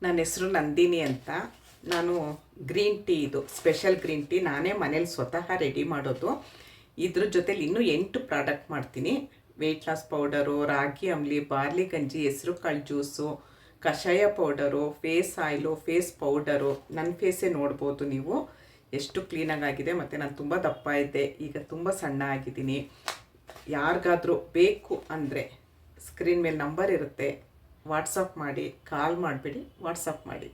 ನನ್ನ ಹೆಸರು ನಂದಿನಿ ಅಂತ. ನಾನು ಗ್ರೀನ್ ಟೀ, ಇದು ಸ್ಪೆಷಲ್ ಗ್ರೀನ್ ಟೀ ನಾನೇ ಮನೇಲಿ ಸ್ವತಃ ರೆಡಿ ಮಾಡೋದು. ಇದ್ರ ಜೊತೆಲಿ ಇನ್ನೂ 8 ಪ್ರಾಡಕ್ಟ್ ಮಾಡ್ತೀನಿ. ವೆಯ್ಟ್ ಲಾಸ್ ಪೌಡರು, ರಾಗಿ ಅಂಬ್ಲಿ, ಬಾರ್ಲಿ ಗಂಜಿ, ಹೆಸರು ಕಾಳು ಜ್ಯೂಸು, ಕಷಾಯ powder, face oil, face powder. ನನ್ನ ಫೇಸೇ ನೋಡ್ಬೋದು ನೀವು ಎಷ್ಟು ಕ್ಲೀನಾಗಿದೆ. ಮತ್ತು ನಾನು ತುಂಬ ದಪ್ಪ ಇದ್ದೆ, ಈಗ ತುಂಬ ಸಣ್ಣ ಆಗಿದ್ದೀನಿ. ಯಾರಿಗಾದರೂ ಬೇಕು ಅಂದರೆ ಸ್ಕ್ರೀನ್ ಮೇಲೆ ನಂಬರ್ ಇರುತ್ತೆ, ವಾಟ್ಸಪ್ ಮಾಡಿ, ಕಾಲ್ ಮಾಡಿಬಿಡಿ, ವಾಟ್ಸಪ್ ಮಾಡಿ.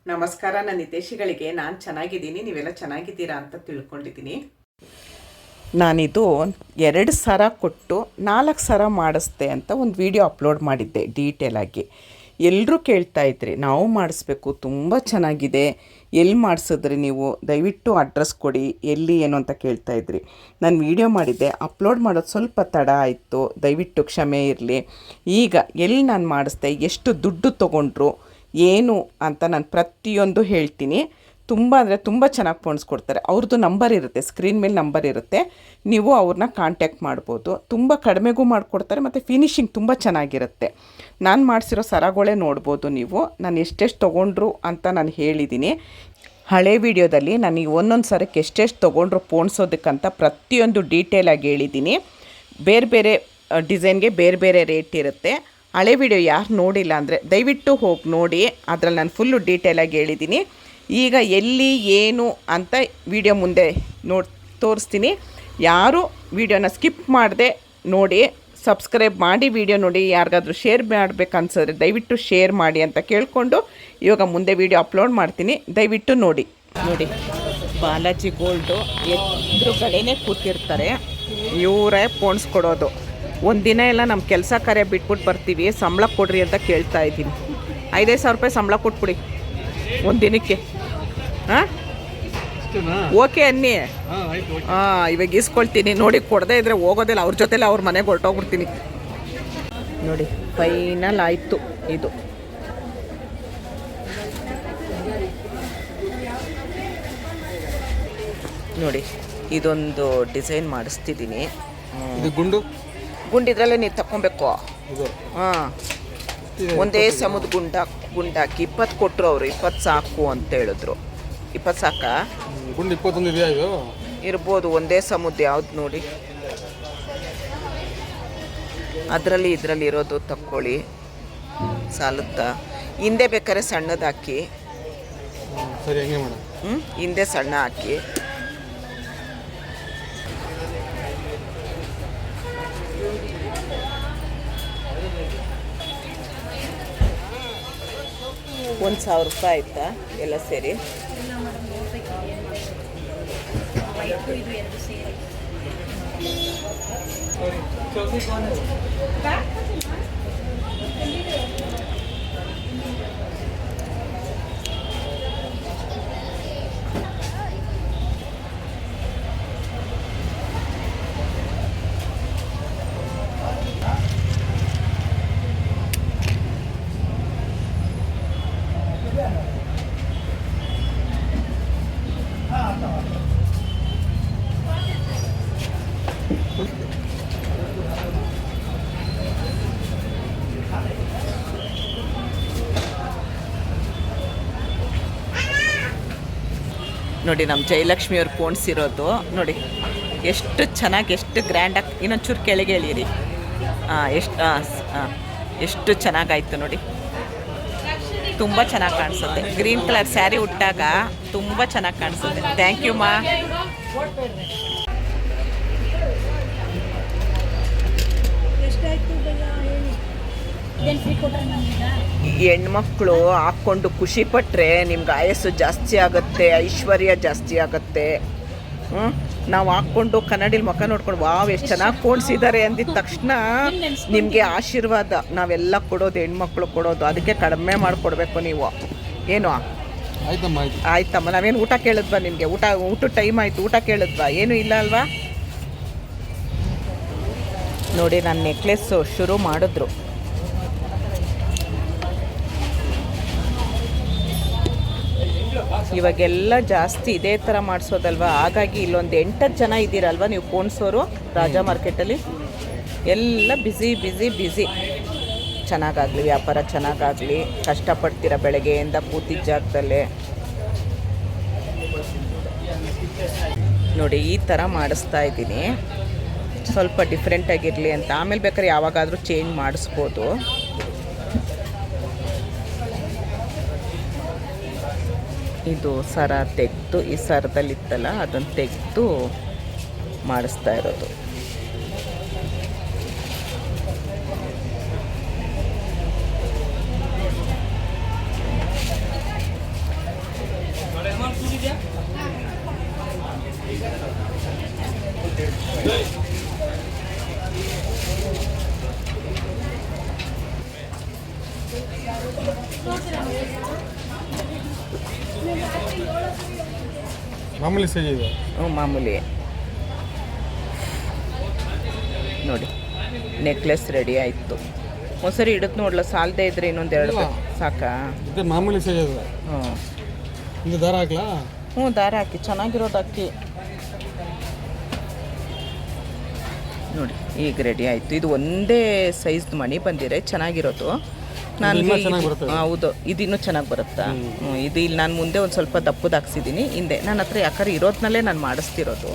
ನಮಸ್ಕಾರ. ನನ್ನ ಹಿತೈಷಿಗಳಿಗೆ ನಾನು ಚೆನ್ನಾಗಿದ್ದೀನಿ, ನೀವೆಲ್ಲ ಚೆನ್ನಾಗಿದ್ದೀರಾ ಅಂತ ತಿಳ್ಕೊಂಡಿದ್ದೀನಿ. ನಾನಿದು 2 ಸರ ಕೊಟ್ಟು 4 ಸರ ಮಾಡಿಸ್ದೆ ಅಂತ ಒಂದು ವಿಡಿಯೋ ಅಪ್ಲೋಡ್ ಮಾಡಿದ್ದೆ ಡೀಟೇಲಾಗಿ. ಎಲ್ಲರೂ ಕೇಳ್ತಾಯಿದ್ರಿ, ನಾವು ಮಾಡಿಸ್ಬೇಕು, ತುಂಬ ಚೆನ್ನಾಗಿದೆ, ಎಲ್ಲಿ ಮಾಡಿಸಿದ್ರಿ ನೀವು, ದಯವಿಟ್ಟು ಅಡ್ರೆಸ್ ಕೊಡಿ, ಎಲ್ಲಿ ಏನು ಅಂತ ಕೇಳ್ತಾಯಿದ್ರಿ. ನಾನು ವಿಡಿಯೋ ಮಾಡಿದ್ದೆ, ಅಪ್ಲೋಡ್ ಮಾಡೋದು ಸ್ವಲ್ಪ ತಡ ಆಯಿತು, ದಯವಿಟ್ಟು ಕ್ಷಮೆ ಇರಲಿ. ಈಗ ಎಲ್ಲಿ ನಾನು ಮಾಡಿಸ್ದೆ, ಎಷ್ಟು ದುಡ್ಡು ತೊಗೊಂಡ್ರು, ಏನು ಅಂತ ನಾನು ಪ್ರತಿಯೊಂದು ಹೇಳ್ತೀನಿ. ತುಂಬ ಅಂದರೆ ತುಂಬ ಚೆನ್ನಾಗಿ ಪೋಣಿಸ್ಕೊಡ್ತಾರೆ. ಅವ್ರದ್ದು ನಂಬರ್ ಇರುತ್ತೆ, ಸ್ಕ್ರೀನ್ ಮೇಲೆ ನಂಬರ್ ಇರುತ್ತೆ, ನೀವು ಅವ್ರನ್ನ ಕಾಂಟ್ಯಾಕ್ಟ್ ಮಾಡ್ಬೋದು. ತುಂಬ ಕಡಿಮೆಗೂ ಮಾಡಿಕೊಡ್ತಾರೆ ಮತ್ತು ಫಿನಿಶಿಂಗ್ ತುಂಬ ಚೆನ್ನಾಗಿರುತ್ತೆ. ನಾನು ಮಾಡಿಸಿರೋ ಸರಗಳೇ ನೋಡ್ಬೋದು ನೀವು. ನಾನು ಎಷ್ಟೆಷ್ಟು ತೊಗೊಂಡ್ರು ಅಂತ ನಾನು ಹೇಳಿದ್ದೀನಿ. ಹಳೆ ವಿಡಿಯೋದಲ್ಲಿ ನನಗೆ ಒಂದೊಂದು ಸರಕ್ಕೆ ಎಷ್ಟೆಷ್ಟು ತೊಗೊಂಡ್ರು ಪೋಣಿಸೋದಕ್ಕಂತ ಪ್ರತಿಯೊಂದು ಡೀಟೇಲಾಗಿ ಹೇಳಿದ್ದೀನಿ. ಬೇರೆ ಬೇರೆ ಡಿಸೈನ್ಗೆ ಬೇರೆ ಬೇರೆ ರೇಟ್ ಇರುತ್ತೆ. ಹಳೆ ವಿಡಿಯೋ ಯಾರು ನೋಡಿಲ್ಲ ಅಂದರೆ ದಯವಿಟ್ಟು ಹೋಗಿ ನೋಡಿ, ಅದರಲ್ಲಿ ನಾನು ಫುಲ್ಲು ಡೀಟೇಲಾಗಿ ಹೇಳಿದ್ದೀನಿ. ಈಗ ಎಲ್ಲಿ ಏನು ಅಂತ ವಿಡಿಯೋ ಮುಂದೆ ತೋರಿಸ್ತೀನಿ. ಯಾರು ವಿಡಿಯೋನ ಸ್ಕಿಪ್ ಮಾಡದೆ ನೋಡಿ, ಸಬ್ಸ್ಕ್ರೈಬ್ ಮಾಡಿ ವಿಡಿಯೋ ನೋಡಿ. ಯಾರಿಗಾದ್ರೂ ಶೇರ್ ಮಾಡಬೇಕನ್ಸಿದ್ರೆ ದಯವಿಟ್ಟು ಶೇರ್ ಮಾಡಿ ಅಂತ ಕೇಳಿಕೊಂಡು ಇವಾಗ ಮುಂದೆ ವಿಡಿಯೋ ಅಪ್ಲೋಡ್ ಮಾಡ್ತೀನಿ, ದಯವಿಟ್ಟು ನೋಡಿ. ಬಾಲಾಜಿ ಗೋಲ್ಡು ಎದುರುಗಡೆನೇ ಕೂತಿರ್ತಾರೆ, ಇವರೇ ಪೋಣಿಸ್ಕೊಡೋದು. ಒಂದಿನ ಎಲ್ಲ ನಮ್ಮ ಕೆಲಸ ಕಾರ್ಯ ಬಿಟ್ಬಿಟ್ಟು ಬರ್ತೀವಿ, ಸಂಬಳ ಕೊಡ್ರಿ ಅಂತ ಕೇಳ್ತಾ ಇದ್ದೀನಿ. 5,000 ರೂಪಾಯಿ ಸಂಬಳ ಕೊಟ್ಬಿಡಿ ಒಂದು ದಿನಕ್ಕೆ. ಹಾಂ, ಓಕೆ ಅನ್ನಿ. ಹಾಂ, ಇವಾಗ ಇಸ್ಕೊಳ್ತೀನಿ ನೋಡಿ. ಕೊಡದೇ ಇದ್ದರೆ ಹೋಗೋದಿಲ್ಲ, ಅವ್ರ ಜೊತೆಲಿ ಅವ್ರ ಮನೆಗೆ ಹೊರಟೋಗ್ಬಿಡ್ತೀನಿ. ನೋಡಿ, ಫೈನಲ್ ಆಯಿತು ಇದು. ನೋಡಿ, ಇದೊಂದು ಡಿಸೈನ್ ಮಾಡಿಸ್ತಿದ್ದೀನಿ. ಗುಂಡಿದ್ರಲ್ಲೇ ನೀವು ತಗೊಬೇಕು. ಹಾಂ, ಒಂದೇ ಸಮುದ ಗುಂಡಾಕಿ 20 ಕೊಟ್ಟರು ಅವರು. 20 ಸಾಕು ಅಂತ ಹೇಳಿದ್ರು. 20 ಸಾಕಾ? ಗುಂಡು 21 ಇದೆಯಾ? ಇದು ಇರ್ಬೋದು. ಒಂದೇ ಸಮುದ್ರ ಯಾವ್ದು ನೋಡಿ, ಅದರಲ್ಲಿ ಇದರಲ್ಲಿ ಇರೋದು ತಕ್ಕೊಳ್ಳಿ, ಸಾಲುತ್ತಾ? ಹಿಂದೆ ಬೇಕಾದ್ರೆ ಸಣ್ಣದು ಹಾಕಿ. ಸರಿ, ಹಂಗೆ ಮಾಡ. ಹಿಂದೆ ಸಣ್ಣ ಹಾಕಿ. $1,000 ರೂಪಾಯಿ ಆಯ್ತಾ ಎಲ್ಲ ಸೇರಿ? ನೋಡಿ, ನಮ್ಮ ಜಯಲಕ್ಷ್ಮಿ ಅವ್ರು ಪೋಣಿಸಿರೋದು ನೋಡಿ, ಎಷ್ಟು ಚೆನ್ನಾಗಿ, ಎಷ್ಟು ಗ್ರ್ಯಾಂಡಾಗಿ. ಇನ್ನೊಂಚೂರು ಕೆಳಗೆ ಎಳೀರಿ. ಎಷ್ಟು ಚೆನ್ನಾಗಾಯ್ತು ನೋಡಿ, ತುಂಬ ಚೆನ್ನಾಗಿ ಕಾಣಿಸುತ್ತೆ. ಗ್ರೀನ್ ಕಲರ್ ಸ್ಯಾರಿ ಉಟ್ಟಾಗ ತುಂಬ ಚೆನ್ನಾಗಿ ಕಾಣಿಸುತ್ತೆ. ಥ್ಯಾಂಕ್ ಯು ಮಾ. ಹೆಣ್ಮಕ್ಳು ಹಾಕ್ಕೊಂಡು ಖುಷಿ ಪಟ್ಟರೆ ನಿಮ್ಗೆ ಆಯಸ್ಸು ಜಾಸ್ತಿ ಆಗುತ್ತೆ, ಐಶ್ವರ್ಯ ಜಾಸ್ತಿ ಆಗುತ್ತೆ. ನಾವು ಹಾಕ್ಕೊಂಡು ಕನ್ನಡಿಲಿ ಮುಖ ನೋಡ್ಕೊಂಡು ವಾವ್ ಎಷ್ಟು ಚೆನ್ನಾಗಿ ಪೋಣಿಸಿದ್ದಾರೆ ಅಂದಿದ ತಕ್ಷಣ ನಿಮಗೆ ಆಶೀರ್ವಾದ ನಾವೆಲ್ಲ ಕೊಡೋದು, ಹೆಣ್ಮಕ್ಳು ಕೊಡೋದು. ಅದಕ್ಕೆ ಕಡಿಮೆ ಮಾಡಿಕೊಡ್ಬೇಕು ನೀವು. ಏನು ಆಯ್ತಮ್ಮ, ನಾವೇನು ಊಟ ಕೇಳಿದ್ವಾ ನಿಮಗೆ? ಊಟದ ಟೈಮ್ ಆಯಿತು, ಊಟ ಕೇಳಿದ್ವಾ? ಏನೂ ಇಲ್ಲ ಅಲ್ವಾ? ನೋಡಿ, ನನ್ನ ನೆಕ್ಲೆಸ್ಸು ಶುರು ಮಾಡಿದ್ರು. ಇವಾಗೆಲ್ಲ ಜಾಸ್ತಿ ಇದೇ ಥರ ಮಾಡಿಸೋದಲ್ವ. ಹಾಗಾಗಿ ಇಲ್ಲೊಂದು 8 ಜನ ಇದ್ದೀರಲ್ವ ನೀವು ಪೋಣಿಸೋರು ರಾಜಾ ಮಾರ್ಕೆಟಲ್ಲಿ. ಎಲ್ಲ ಬ್ಯುಸಿ. ಚೆನ್ನಾಗಾಗಲಿ, ವ್ಯಾಪಾರ ಚೆನ್ನಾಗಾಗಲಿ. ಕಷ್ಟಪಡ್ತೀರ ಬೆಳಗ್ಗೆಯಿಂದ ಕೂತಿದ್ದ ಜಾಗದಲ್ಲೇ. ನೋಡಿ ಈ ಥರ ಮಾಡಿಸ್ತಾ ಇದ್ದೀನಿ, ಸ್ವಲ್ಪ ಡಿಫ್ರೆಂಟಾಗಿರಲಿ ಅಂತ. ಆಮೇಲೆ ಬೇಕಾದ್ರೆ ಯಾವಾಗಾದರೂ ಚೇಂಜ್ ಮಾಡಿಸ್ಬೋದು. ಇದು ಸರ ತೆಗೆದು, ಈ ಸರದಲ್ಲಿತ್ತಲ್ಲ ಅದನ್ನು ತೆಗೆದು ಮಾಡಿಸ್ತಾ ಇರೋದು. ಮಾಮೂಲಿ ಸೈಜ್ ಇದೆ. ಮಾಮೂಲಿ ನೋಡಿ, ನೆಕ್ಲೆಸ್ ರೆಡಿ ಆಯಿತು. ಒಂದ್ಸರಿ ಹಿಡಿದು ನೋಡ್ಲ, ಸಾಲದೇ ಇದ್ರೆ ಇನ್ನೊಂದು ಎರಡು ಸಾಕಾ? ಇದು ಮಾಮೂಲಿ ಸೈಜ್ ಇದೆ. ಇದು ದಾರ ಹಾಕ್ಲಾ? ದಾರ ಹಾಕಿ, ಚೆನ್ನಾಗಿರೋದು ಹಾಕಿ ನೋಡಿ. ಈಗ ರೆಡಿ ಆಯಿತು. ಇದು ಒಂದೇ ಸೈಜ್ದು ಮಣಿ ಬಂದಿರೆ ಚೆನ್ನಾಗಿರೋದು. ಹೌದು, ಇದು ಇನ್ನೂ ಚೆನ್ನಾಗಿ ಬರುತ್ತಾ? ಇದು ಇಲ್ಲಿ ನಾನು ಮುಂದೆ ಒಂದು ಸ್ವಲ್ಪ ದಪ್ಪದು ಹಾಕ್ಸಿದ್ದೀನಿ, ಹಿಂದೆ ನನ್ನ ಹತ್ರ ಯಾಕಂದ್ರೆ ಇರೋದ್ನಲ್ಲೇ ನಾನು ಮಾಡಿಸ್ತಿರೋದು.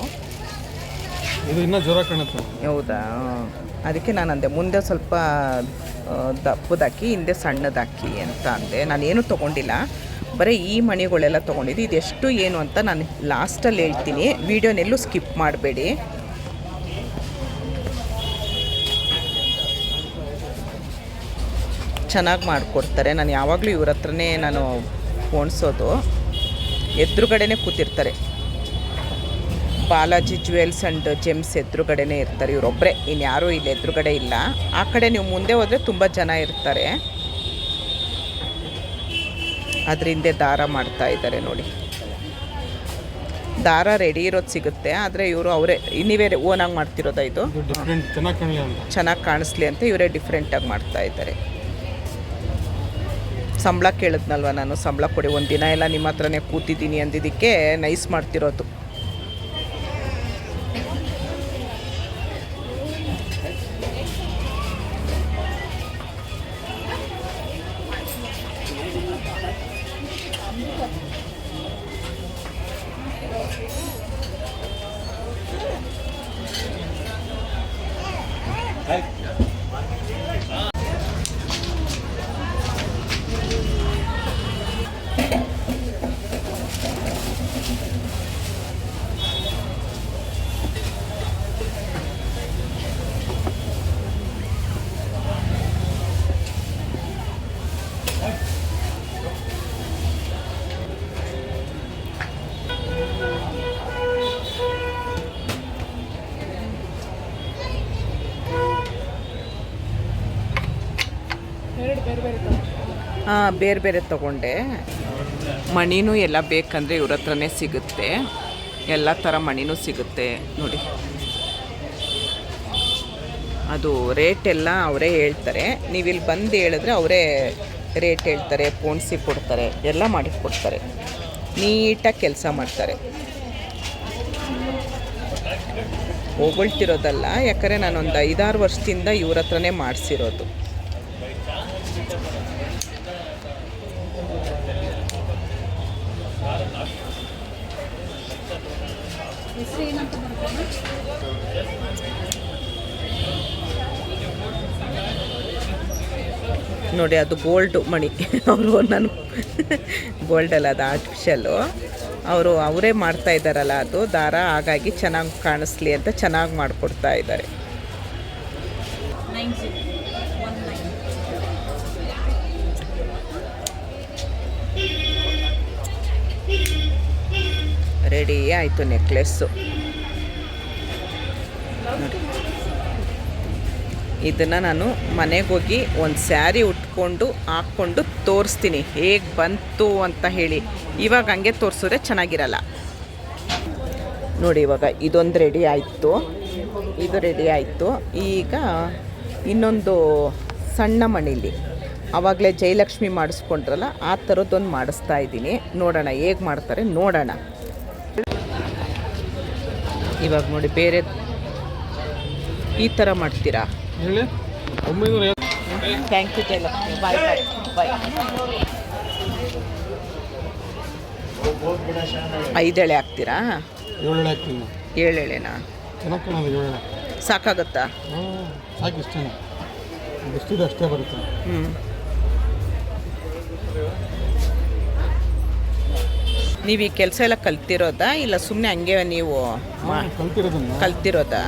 ಇದು ಇನ್ನೂ ಜೋರ ಕಾಣುತ್ತೆ. ಹೌದಾ? ಅದಕ್ಕೆ ನಾನು ಅಂದೆ ಮುಂದೆ ಸ್ವಲ್ಪ ದಪ್ಪದಾಕಿ ಹಿಂದೆ ಸಣ್ಣದಾಕಿ ಅಂತ ಅಂದೆ. ನಾನೇನು ತೊಗೊಂಡಿಲ್ಲ, ಬರೀ ಈ ಮಣಿಗಳೆಲ್ಲ ತೊಗೊಂಡಿದ್ದು. ಇದೆಷ್ಟು ಏನು ಅಂತ ನಾನು ಲಾಸ್ಟಲ್ಲಿ ಹೇಳ್ತೀನಿ, ವೀಡಿಯೋನೆಲ್ಲೂ ಸ್ಕಿಪ್ ಮಾಡಬೇಡಿ. ಚೆನ್ನಾಗಿ ಮಾಡಿಕೊಡ್ತಾರೆ. ನಾನು ಯಾವಾಗಲೂ ಇವ್ರ ಹತ್ರನೇ ನಾನು ಪೋಣಿಸೋದು. ಎದುರುಗಡೆನೇ ಕೂತಿರ್ತಾರೆ. ಬಾಲಾಜಿ ಜ್ಯುವೆಲ್ಸ್ ಆ್ಯಂಡ್ ಜೆಮ್ಸ್ ಎದುರುಗಡೆನೇ ಇರ್ತಾರೆ ಇವರೊಬ್ಬರೇ, ಇನ್ಯಾರೂ ಇಲ್ಲಿ ಎದುರುಗಡೆ ಇಲ್ಲ. ಆ ಕಡೆ ನೀವು ಮುಂದೆ ಹೋದರೆ ತುಂಬ ಜನ ಇರ್ತಾರೆ. ಅದ್ರ ಹಿಂದೆ ದಾರ ಮಾಡ್ತಾ ಇದ್ದಾರೆ ನೋಡಿ. ದಾರ ರೆಡಿ ಇರೋದು ಸಿಗುತ್ತೆ, ಆದರೆ ಇವರು ಅವರೇ ನೀವೇ ಓನಾಗಿ ಮಾಡ್ತಿರೋದ? ಇದು ಚೆನ್ನಾಗಿ ಕಾಣಿಸ್ಲಿ ಅಂತ ಇವರೇ ಡಿಫ್ರೆಂಟಾಗಿ ಮಾಡ್ತಾ ಇದ್ದಾರೆ. ಸಂಬಳ ಕೇಳಿದ್ನಲ್ವ ನಾನು, ಸಂಬಳ ಕೊಡಿ, ಒಂದು ದಿನ ಎಲ್ಲ ನಿಮ್ಮ ಹತ್ರನೇ ಕೂತಿದ್ದೀನಿ ಅಂದಿದ್ದಕ್ಕೆ ನೈಸ್ ಮಾಡ್ತಿರೋದು. ಬೇರೆ ಬೇರೆ ತೊಗೊಂಡೆ. ಮಣಿನೂ ಎಲ್ಲ ಬೇಕಂದರೆ ಇವ್ರ ಹತ್ರನೇ ಸಿಗುತ್ತೆ, ಎಲ್ಲ ಥರ ಮಣಿನೂ ಸಿಗುತ್ತೆ ನೋಡಿ. ಅದು ರೇಟ್ ಎಲ್ಲ ಅವರೇ ಹೇಳ್ತಾರೆ, ನೀವಿಲ್ಲಿ ಬಂದು ಹೇಳಿದ್ರೆ ಅವರೇ ರೇಟ್ ಹೇಳ್ತಾರೆ, ಪೋಣಿಸಿ ಕೊಡ್ತಾರೆ, ಎಲ್ಲ ಮಾಡಿಕೊಡ್ತಾರೆ. ನೀಟಾಗಿ ಕೆಲಸ ಮಾಡ್ತಾರೆ. ಹೊಗಳ್ತಿರೋದಲ್ಲ, ಯಾಕಂದರೆ ನಾನೊಂದು 5-6 ವರ್ಷದಿಂದ ಇವ್ರ ಹತ್ರನೇ ಮಾಡಿಸಿರೋದು. ನೋಡಿ ಅದು ಗೋಲ್ಡು ಮಣಿ. ಅವರು ನಾನು ಗೋಲ್ಡಲ್ಲ, ಅದು ಆರ್ಟಿಫಿಷಿಯಲ್ಲು. ಅವರೇ ಮಾಡ್ತಾ ಇದ್ದಾರಲ್ಲ ಅದು ದಾರ, ಹಾಗಾಗಿ ಚೆನ್ನಾಗಿ ಕಾಣಿಸ್ಲಿ ಅಂತ ಚೆನ್ನಾಗಿ ಮಾಡಿಕೊಡ್ತಾ ಇದ್ದಾರೆ. ರೆಡಿ ಆಯಿತು ನೆಕ್ಲೆಸ್ಸು ನೋಡಿ. ಇದನ್ನು ನಾನು ಮನೆಗೆ ಹೋಗಿ ಒಂದು ಸ್ಯಾರಿ ಉಟ್ಕೊಂಡು ಹಾಕ್ಕೊಂಡು ತೋರಿಸ್ತೀನಿ ಹೇಗೆ ಬಂತು ಅಂತ ಹೇಳಿ. ಇವಾಗ ಹಂಗೆ ತೋರಿಸಿದ್ರೆ ಚೆನ್ನಾಗಿರಲ್ಲ ನೋಡಿ. ಇವಾಗ ಇದೊಂದು ರೆಡಿ ಆಯಿತು, ಇದು ರೆಡಿ ಆಯಿತು. ಈಗ ಇನ್ನೊಂದು ಸಣ್ಣ ಮಣಿಲಿ ಆವಾಗಲೇ ಜಯಲಕ್ಷ್ಮಿ ಮಾಡಿಸ್ಕೊಂಡ್ರಲ್ಲ, ಆ ಥರದ್ದೊಂದು ಮಾಡಿಸ್ತಾ ಇದ್ದೀನಿ. ನೋಡೋಣ ಹೇಗೆ ಮಾಡ್ತಾರೆ, ನೋಡೋಣ. ಇವಾಗ ನೋಡಿ, ಬೇರೆ ಈ ಥರ ಮಾಡ್ತೀರಾ? ಹೇಳಿ. 950 ಥ್ಯಾಂಕ್ ಯು ಜಯಲಕ್ಷ್ಮಿ. ಬಾಯ್ ಬಾಯ್ ಬಾಯ್. 5 ಎಳೆ ಹಾಕ್ತೀರಾ? 7 ಎಳೆ ಹಾಕ್ತೀನಿ. 7 ಎಳೆನಾ? ಚೆನ್ನಾಗಿ ಕಾಣೋದು 7 ಎಳೆ. ಸಾಕಾಗುತ್ತಾ? ಸಾಕು, ಇಷ್ಟೇ. ಎಷ್ಟಿದೆ ಅಷ್ಟೇ ಬರುತ್ತೆ. ನೀವು ಈ ಕೆಲಸ ಎಲ್ಲ ಕಲ್ತಿರೋದಾ ಇಲ್ಲ ಸುಮ್ಮನೆ ಹಂಗೆ ನೀವು ಕಲ್ತಿರೋದಾ?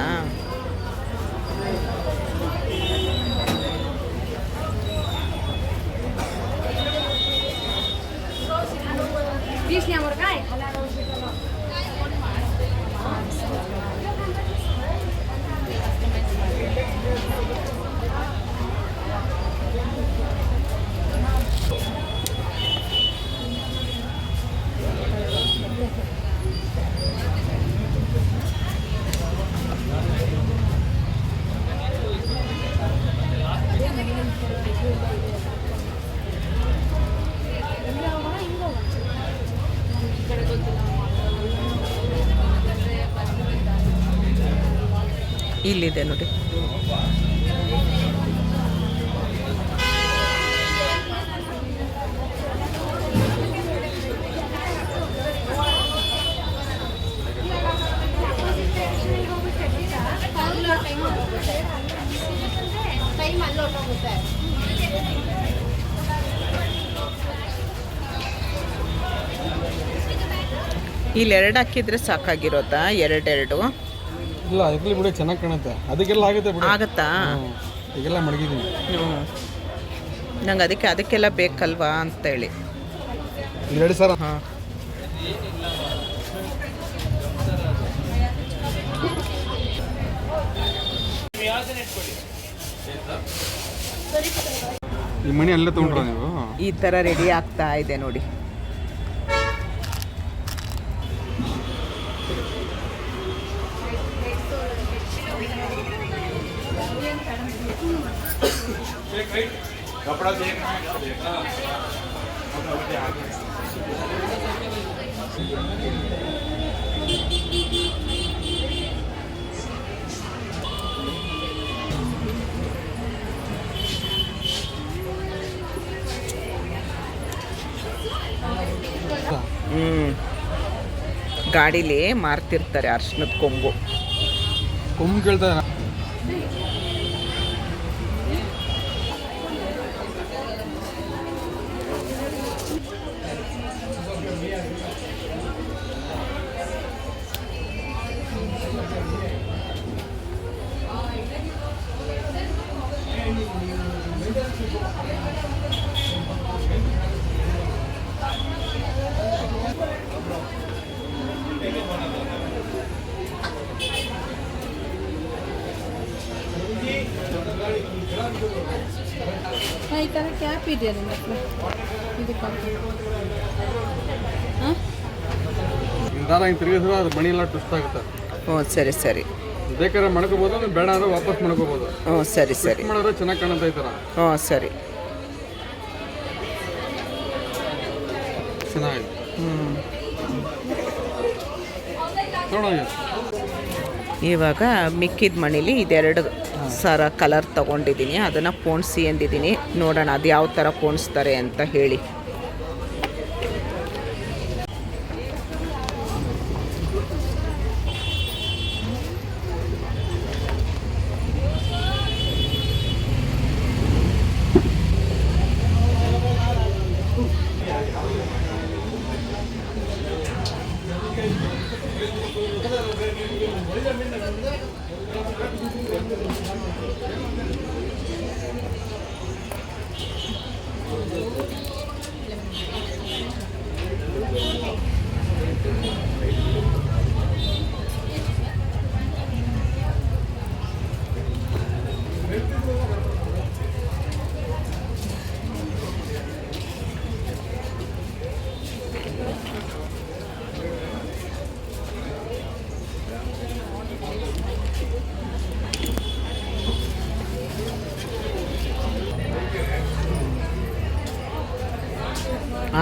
ಇಲ್ಲಿದೆ ನೋಡಿ. ಇಲ್ಲಿ 2 ಹಾಕಿದ್ರೆ ಸಾಕಾಗಿರೋದಾ? 2 ಇಲ್ಲ, ಇರ್ಲಿ ಬಿಡಿ, ಚೆನ್ನಾಗಿ ಕಾಣುತ್ತೆ. ಅದಕ್ಕೆಲ್ಲ ಆಗುತ್ತೆ ಬಿಡಿ. ಆಗುತ್ತಾ? ಈಗೆಲ್ಲ ಮಡಗಿದ್ದೀನಿ. ನಂಗೆ ಅದಕ್ಕೆಲ್ಲ ಬೇಕಲ್ವಾ ಅಂತೇಳಿ. 2 ಸರ. ಹಾಂ, ಈ ಮಣಿ ಎಲ್ಲ ತೊಗೊಂಡ್ರ ನೀವು? ಈ ಥರ ರೆಡಿ ಆಗ್ತಾ ಇದೆ ನೋಡಿ. ಗಾಡೀಲಿ ಮಾರ್ತಿರ್ತಾರೆ ಅರ್ಶಿನದ ಕೊಂಬು ಕೇಳ್ತಾರೆ. ಈ ಥರ ಕ್ಯಾಪ್ ಇದೆಯಾ ನಿಮ್ಮ ಹತ್ರ? ದಾರ ಹಿಂಗೆ ತಿರುಗಿಸಿದ್ರೆ ಅದು ಮಣಿ ಎಲ್ಲ ಟ್ವಿಸ್ಟ್ ಆಗುತ್ತೆ. ಹ್ಞೂ, ಸರಿ ಸರಿ. ಬೇಕಾದ್ರೆ ಮಾಡ್ಕೋಬೋದು, ಅದು ಬೇಡ ಅಂದ್ರೆ ವಾಪಸ್ ಮಾಡ್ಕೋಬೋದು. ಹ್ಞೂ, ಸರಿ ಸರಿ. ಮಾಡಿದ್ರೆ ಚೆನ್ನಾಗಿ ಕಾಣುತ್ತೆ ಈ ಥರ. ಹ್ಞೂ, ಸರಿ. ಚೆನ್ನಾಗಿದೆ. ನೋಡೋಣ. ಇವಾಗ ಮಿಕ್ಕಿದ ಮಣೀಲಿ 2 ಸರ ಕಲರ್ ತೊಗೊಂಡಿದ್ದೀನಿ. ಅದನ್ನು ಪೋಣಿಸಿ ಅಂದಿದ್ದೀನಿ. ನೋಡೋಣ ಅದು ಯಾವ ಥರ ಪೋಣಿಸ್ತಾರೆ ಅಂತ ಹೇಳಿ.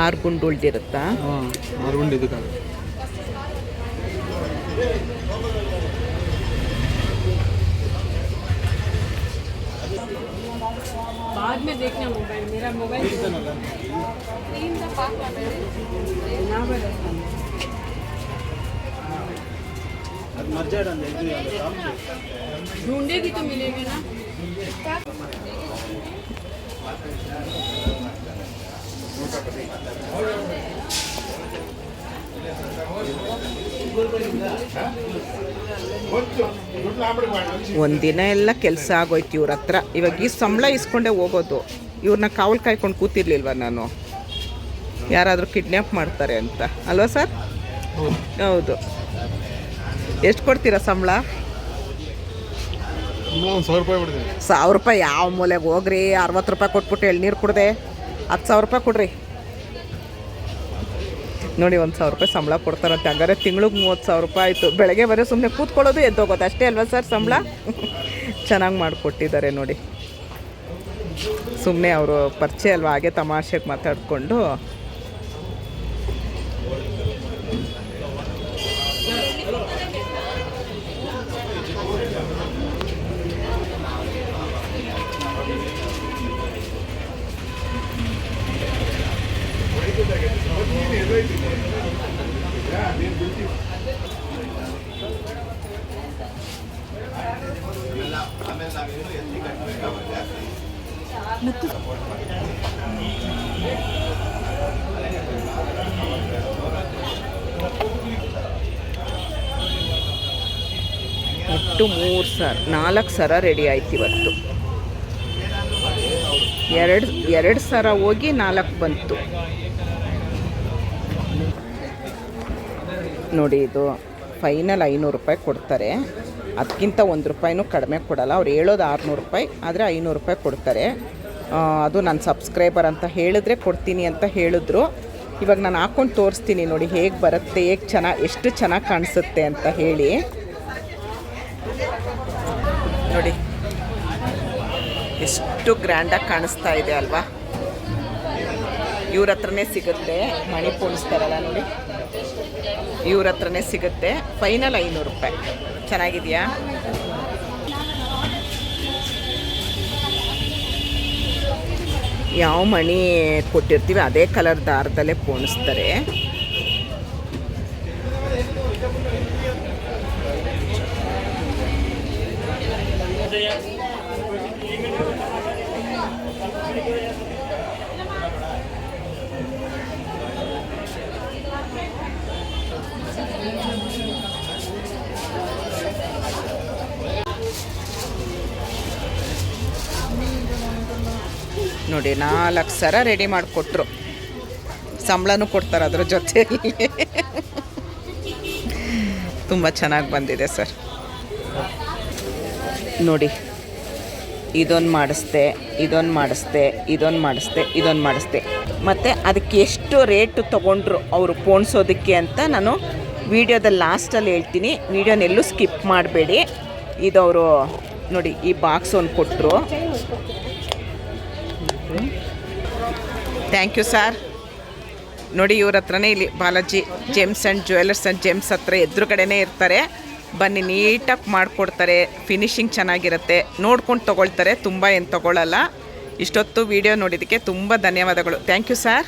ಆರು ಗುಂಡು ಉಳ್ದಿರುತ್ತಾ? 6 ಗುಂಡು ಇದಕ್ಕಾಗ. बाद में देखना मोबाइल मेरा मोबाइल ढूंढेगी तो मिलेगा ना. ಒಂದಿನ ಎಲ್ಲ ಕೆಲಸ ಆಗೋಯ್ತು ಇವ್ರ ಹತ್ರ. ಇವಾಗ ಈ ಸಂಬಳ ಇಸ್ಕೊಂಡೆ ಹೋಗೋದು. ಇವ್ರನ್ನ ಕಾವಲು ಕಾಯ್ಕೊಂಡು ಕೂತಿರ್ಲಿಲ್ವ ನಾನು, ಯಾರಾದರೂ ಕಿಡ್ನ್ಯಾಪ್ ಮಾಡ್ತಾರೆ ಅಂತ ಅಲ್ವಾ ಸರ್? ಹೌದು. ಎಷ್ಟು ಕೊಡ್ತೀರಾ ಸಂಬಳ? 1,000 ರೂಪಾಯಿ ಕೊಡ್ತೀನಿ. 1,000 ರೂಪಾಯಿ ಯಾವ ಮೂಲೆಗೆ ಹೋಗ್ರಿ. 60 ರೂಪಾಯಿ ಕೊಟ್ಬಿಟ್ಟು ಎಳ್ನೀರು ಕುಡ್ದೆ 10,000 ರೂಪಾಯಿ ಕೊಡ್ರಿ ನೋಡಿ. 1,000 ರೂಪಾಯಿ ಸಂಬಳ ಕೊಡ್ತಾರಂತೆ. ಹಂಗಾರೆ ತಿಂಗ್ಳಿಗೆ 30,000 ರೂಪಾಯಿ ಆಯಿತು. ಬೆಳಗ್ಗೆ ಬರೋ ಸುಮ್ಮನೆ ಕೂತ್ಕೊಳ್ಳೋದು ಎದ್ದೋಗೋದು ಅಷ್ಟೇ ಅಲ್ವಾ ಸರ್ ಸಂಬಳ? ಚೆನ್ನಾಗಿ ಮಾಡಿಕೊಟ್ಟಿದ್ದಾರೆ ನೋಡಿ. ಸುಮ್ಮನೆ ಅವರು ಪರಿಚಯ ಅಲ್ವಾ, ಹಾಗೆ ತಮಾಷೆಗೆ ಮಾತಾಡಿಕೊಂಡು. ಒಟ್ಟು 3 ಸರ 4 ಸರ ರೆಡಿ ಆಯ್ತು ಇವತ್ತು. 2 ಸರ ಹೋಗಿ 4 ಬಂತು ನೋಡಿ. ಇದು ಫೈನಲ್ 500 ರೂಪಾಯಿ ಕೊಡ್ತಾರೆ. ಅದಕ್ಕಿಂತ 1 ರೂಪಾಯಿನೂ ಕಡಿಮೆ ಕೊಡಲ್ಲ. ಅವ್ರು ಹೇಳೋದು 600 ರೂಪಾಯಿ, ಆದರೆ 500 ರೂಪಾಯಿ ಕೊಡ್ತಾರೆ. ಅದು ನನ್ನ ಸಬ್ಸ್ಕ್ರೈಬರ್ ಅಂತ ಹೇಳಿದ್ರೆ ಕೊಡ್ತೀನಿ ಅಂತ ಹೇಳಿದ್ರು. ಇವಾಗ ನಾನು ಹಾಕ್ಕೊಂಡು ತೋರಿಸ್ತೀನಿ ನೋಡಿ ಹೇಗೆ ಬರುತ್ತೆ, ಎಷ್ಟು ಚೆನ್ನಾಗಿ ಕಾಣಿಸುತ್ತೆ ಅಂತ ಹೇಳಿ ನೋಡಿ. ಎಷ್ಟು ಗ್ರ್ಯಾಂಡಾಗಿ ಕಾಣಿಸ್ತಾ ಇದೆ ಅಲ್ವಾ? ಇವ್ರ ಹತ್ರನೇ ಸಿಗುತ್ತೆ. ಮಣಿ ಪೋಣಿಸ್ತಾರಲ್ಲ ನೋಡಿ, ಇವ್ರ ಹತ್ರನೇ ಸಿಗುತ್ತೆ. ಫೈನಲ್ 500 ರೂಪಾಯಿ. ಚೆನ್ನಾಗಿದೆಯಾ? ಯಾವ ಮಣಿ ಕೊಟ್ಟಿರ್ತೀವಿ ಅದೇ ಕಲರ್ ದಾರದಲ್ಲೇ ಪೋಣಿಸ್ತಾರೆ. ನೋಡಿ 4 ಸರ ರೆಡಿ ಮಾಡಿಕೊಟ್ರು. ಸಂಬಳನೂ ಕೊಡ್ತಾರೆ ಅದರ ಜೊತೆಯಲ್ಲಿ. ತುಂಬ ಚೆನ್ನಾಗಿ ಬಂದಿದೆ ಸರ್ ನೋಡಿ. ಇದೊಂದು ಮಾಡಿಸ್ದೆ, ಇದೊಂದು ಮಾಡಿಸ್ದೆ, ಇದೊಂದು ಮಾಡಿಸ್ದೆ, ಇದೊಂದು ಮಾಡಿಸ್ದೆ. ಮತ್ತು ಅದಕ್ಕೆ ಎಷ್ಟು ರೇಟು ತೊಗೊಂಡ್ರು ಅವರು ಪೋಣಿಸೋದಕ್ಕೆ ಅಂತ ನಾನು ವೀಡಿಯೋದ ಲಾಸ್ಟಲ್ಲಿ ಹೇಳ್ತೀನಿ. ವೀಡಿಯೋನೆಲ್ಲೂ ಸ್ಕಿಪ್ ಮಾಡಬೇಡಿ. ಇದವರು ನೋಡಿ ಈ ಬಾಕ್ಸ್ ಒಂದು ಕೊಟ್ಟರು. Thank you sir. ನೋಡಿ ಇವ್ರ ಹತ್ರನೇ ಇಲ್ಲಿ Balaji gems and jewellers and gems ಹತ್ರ ಎದುರುಗಡೆನೇ ಇರ್ತಾರೆ. ಬನ್ನಿ, ನೀಟಾಗಿ ಮಾಡಿಕೊಡ್ತಾರೆ. ಫಿನಿಶಿಂಗ್ ಚೆನ್ನಾಗಿರುತ್ತೆ. ನೋಡ್ಕೊಂಡು ತೊಗೊಳ್ತಾರೆ, ತುಂಬ ಏನು ತೊಗೊಳ್ಳಲ್ಲ. ಇಷ್ಟೊತ್ತು ವೀಡಿಯೋ ನೋಡಿದ್ದಕ್ಕೆ ತುಂಬ ಧನ್ಯವಾದಗಳು. Thank you sir.